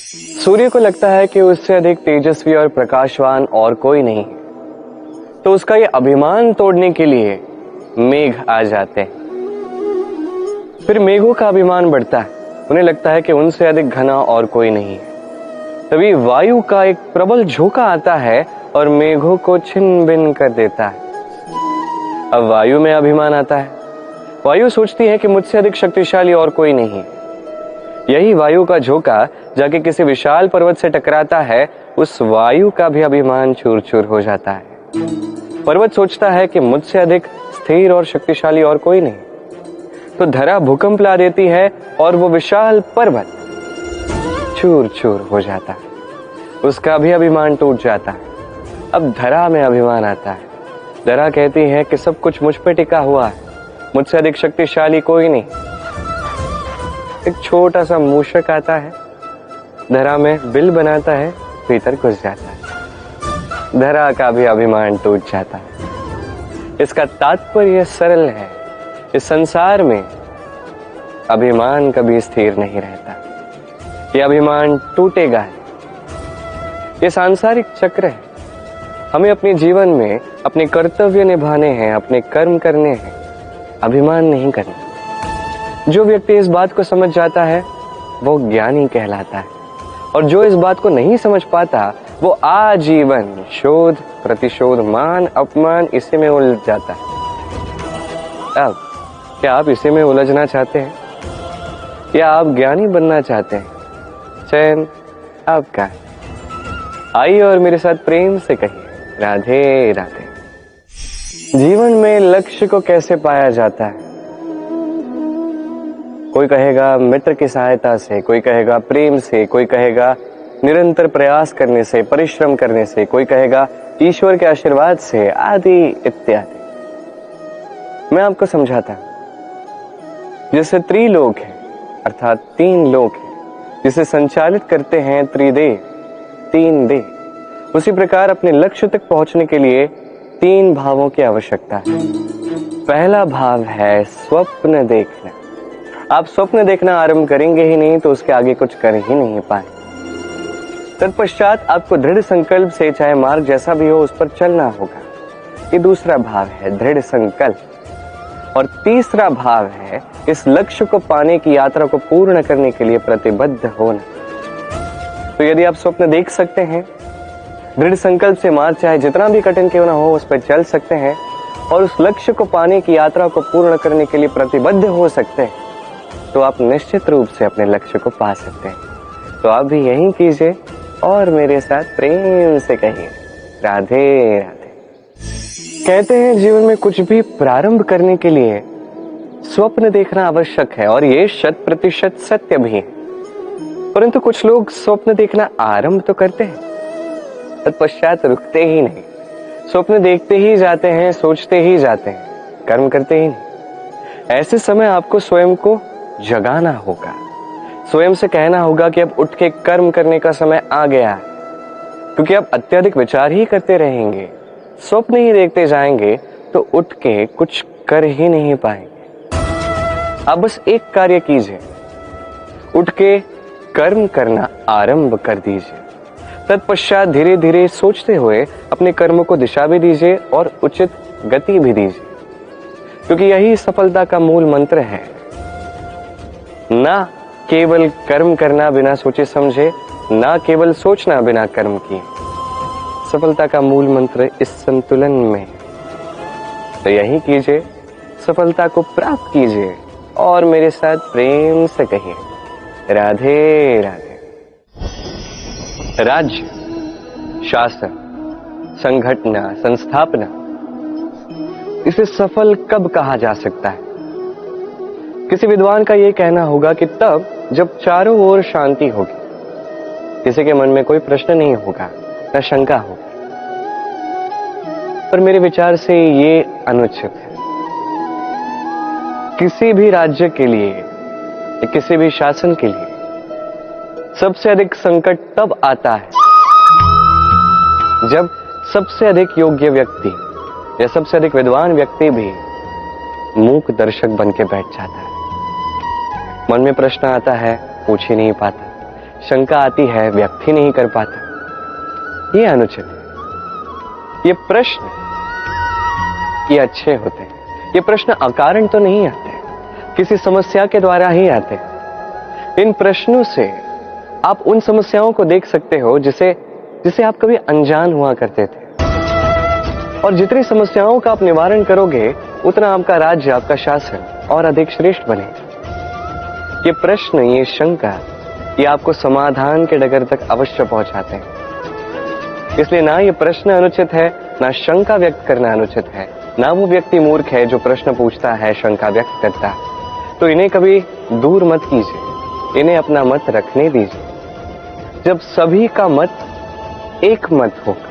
सूर्य को लगता है कि उससे अधिक तेजस्वी और प्रकाशवान और कोई नहीं है, तो उसका ये अभिमान तोड़ने के लिए मेघ आ जाते हैं। फिर मेघों का अभिमान बढ़ता है, उन्हें लगता है कि उनसे अधिक घना और कोई नहीं है। तभी वायु का एक प्रबल झोंका आता है और मेघों को छिन्न भिन्न कर देता है। अब वायु में अभिमान आता है। वायु सोचती है कि मुझसे अधिक शक्तिशाली और कोई नहीं है। यही वायु का झोंका जाके किसी विशाल पर्वत से टकराता है, उस वायु का भी अभिमान चूर चूर हो जाता है। पर्वत सोचता है कि मुझसे अधिक स्थिर और शक्तिशाली और कोई नहीं, तो धरा भूकंप ला देती है और वो विशाल पर्वत चूर चूर हो जाता है। उसका भी अभिमान टूट जाता है। अब धरा में अभिमान आता है। धरा कहती है कि सब कुछ मुझ पे टिका हुआ है, मुझसे अधिक शक्तिशाली कोई नहीं। एक छोटा सा मूषक आता है, धरा में बिल बनाता है, भीतर घुस जाता है। धरा का भी अभिमान टूट जाता है। इसका तात्पर्य सरल है, इस संसार में अभिमान कभी स्थिर नहीं रहता। यह अभिमान टूटेगा। ये सांसारिक चक्र है। हमें अपने जीवन में अपने कर्तव्य निभाने हैं, अपने कर्म करने हैं, अभिमान नहीं करना। जो व्यक्ति इस बात को समझ जाता है वो ज्ञानी कहलाता है, और जो इस बात को नहीं समझ पाता वो आजीवन शोध प्रतिशोध मान अपमान इसी में उलझ जाता है। अब क्या आप इसी में उलझना चाहते हैं या आप ज्ञानी बनना चाहते हैं? चयन आपका है। आइए और मेरे साथ प्रेम से कहिए राधे राधे। जीवन में लक्ष्य को कैसे पाया जाता है? कोई कहेगा मित्र की सहायता से, कोई कहेगा प्रेम से, कोई कहेगा निरंतर प्रयास करने से, परिश्रम करने से, कोई कहेगा ईश्वर के आशीर्वाद से, आदि इत्यादि। मैं आपको समझाता हूं। जैसे त्रिलोक है, अर्थात 3 लोक है, जिसे संचालित करते हैं त्रिदेव, 3 देव, उसी प्रकार अपने लक्ष्य तक पहुंचने के लिए 3 भावों की आवश्यकता है। पहला भाव है स्वप्न देखना। आप स्वप्न देखना आरंभ करेंगे ही नहीं तो उसके आगे कुछ कर ही नहीं पाएंगे। तत्पश्चात आपको दृढ़ संकल्प से, चाहे मार्ग जैसा भी हो, उस पर चलना होगा। ये दूसरा भाव है दृढ़ संकल्प। और तीसरा भाव है इस लक्ष्य को पाने की यात्रा को पूर्ण करने के लिए प्रतिबद्ध होना। तो यदि आप स्वप्न देख सकते हैं, दृढ़ संकल्प से मार्ग चाहे जितना भी कठिन क्यों ना हो उस पर चल सकते हैं, और उस लक्ष्य को पाने की यात्रा को पूर्ण करने के लिए प्रतिबद्ध हो सकते हैं, तो आप निश्चित रूप से अपने लक्ष्य को पा सकते हैं। तो आप भी यही कीजिए और मेरे साथ प्रेम से कहिए राधे राधे। कहते हैं जीवन में कुछ भी प्रारंभ करने के लिए स्वप्न देखना आवश्यक है, और ये 100% सत्य भी है। परंतु कुछ लोग स्वप्न देखना आरंभ तो करते हैं, तत्पश्चात रुकते ही नहीं। स्वप्न देखते ही जाते हैं, सोचते ही जाते हैं, कर्म करते ही नहीं। ऐसे समय आपको स्वयं को जगाना होगा, स्वयं से कहना होगा कि अब उठ के कर्म करने का समय आ गया है। क्योंकि अब अत्यधिक विचार ही करते रहेंगे, स्वप्न ही देखते जाएंगे, तो उठ के कुछ कर ही नहीं पाएंगे। आप बस एक कार्य कीजिए, उठ के कर्म करना आरंभ कर दीजिए। तत्पश्चात धीरे धीरे सोचते हुए अपने कर्मों को दिशा भी दीजिए और उचित गति भी दीजिए, क्योंकि यही सफलता का मूल मंत्र है। ना केवल कर्म करना बिना सोचे समझे, ना केवल सोचना बिना कर्म किए। सफलता का मूल मंत्र इस संतुलन में। तो यही कीजिए, सफलता को प्राप्त कीजिए और मेरे साथ प्रेम से कहिए राधे राधे। राज्य, शासन, संगठना, संस्थापना, इसे सफल कब कहा जा सकता है? किसी विद्वान का यह कहना होगा कि तब जब चारों ओर शांति होगी, किसी के मन में कोई प्रश्न नहीं होगा, न शंका होगी। पर मेरे विचार से ये अनुचित है। किसी भी राज्य के लिए या किसी भी शासन के लिए सबसे अधिक संकट तब आता है जब सबसे अधिक योग्य व्यक्ति या सबसे अधिक विद्वान व्यक्ति भी मूक दर्शक बन के बैठ जाता है। मन में प्रश्न आता है, पूछ ही नहीं पाता, शंका आती है, व्यक्त ही नहीं कर पाता, ये अनुचित है। ये प्रश्न ये अच्छे होते हैं। ये प्रश्न अकारण तो नहीं आते, किसी समस्या के द्वारा ही आते हैं। इन प्रश्नों से आप उन समस्याओं को देख सकते हो जिसे आप कभी अनजान हुआ करते थे। और जितनी समस्याओं का आप निवारण करोगे, उतना आपका राज्य, आपका शासन और अधिक श्रेष्ठ बनेगा। ये प्रश्न, ये शंका, ये आपको समाधान के डगर तक अवश्य पहुंचाते हैं। इसलिए ना ये प्रश्न अनुचित है, ना शंका व्यक्त करना अनुचित है, ना वो व्यक्ति मूर्ख है जो प्रश्न पूछता है, शंका व्यक्त करता है। तो इन्हें कभी दूर मत कीजिए, इन्हें अपना मत रखने दीजिए। जब सभी का मत एक मत होगा,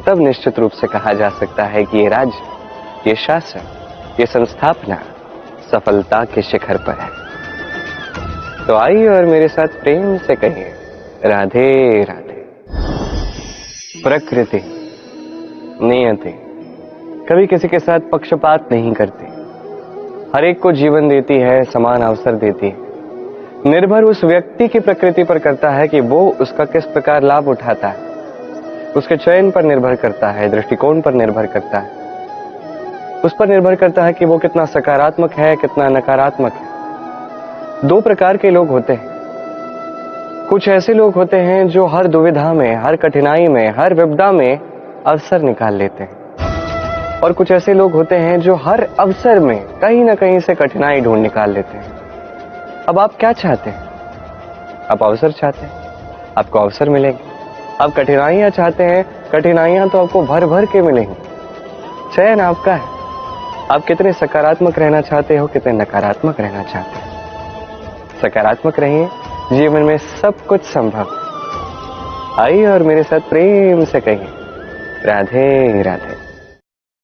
तब निश्चित रूप से कहा जा सकता है कि ये राज्य, ये शासन, ये संस्थापना सफलता के शिखर पर है। तो आइए और मेरे साथ प्रेम से कहिए, राधे राधे। प्रकृति, नियति कभी किसी के साथ पक्षपात नहीं करती, हर एक को जीवन देती है, समान अवसर देती है। निर्भर उस व्यक्ति की प्रकृति पर करता है कि वो उसका किस प्रकार लाभ उठाता है, उसके चयन पर निर्भर करता है, दृष्टिकोण पर निर्भर करता है, उस पर निर्भर करता है कि वो कितना सकारात्मक है, कितना नकारात्मक है। दो प्रकार के लोग होते हैं। कुछ ऐसे लोग होते हैं जो हर दुविधा में, हर कठिनाई में, हर विपदा में अवसर निकाल लेते हैं, और कुछ ऐसे लोग होते हैं जो हर अवसर में कहीं ना कहीं से कठिनाई ढूंढ निकाल लेते हैं। अब आप क्या चाहते हैं? आप अवसर चाहते हैं, आपको अवसर मिलेंगे। आप कठिनाइयां चाहते हैं, कठिनाइयां तो आपको भर भर के मिलेंगी। चयन आपका है, आप कितने सकारात्मक रहना चाहते हो, कितने नकारात्मक रहना चाहते हैं। सकारात्मक रहिए, जीवन में सब कुछ संभव। आइए और मेरे साथ प्रेम से कहिए, राधे राधे।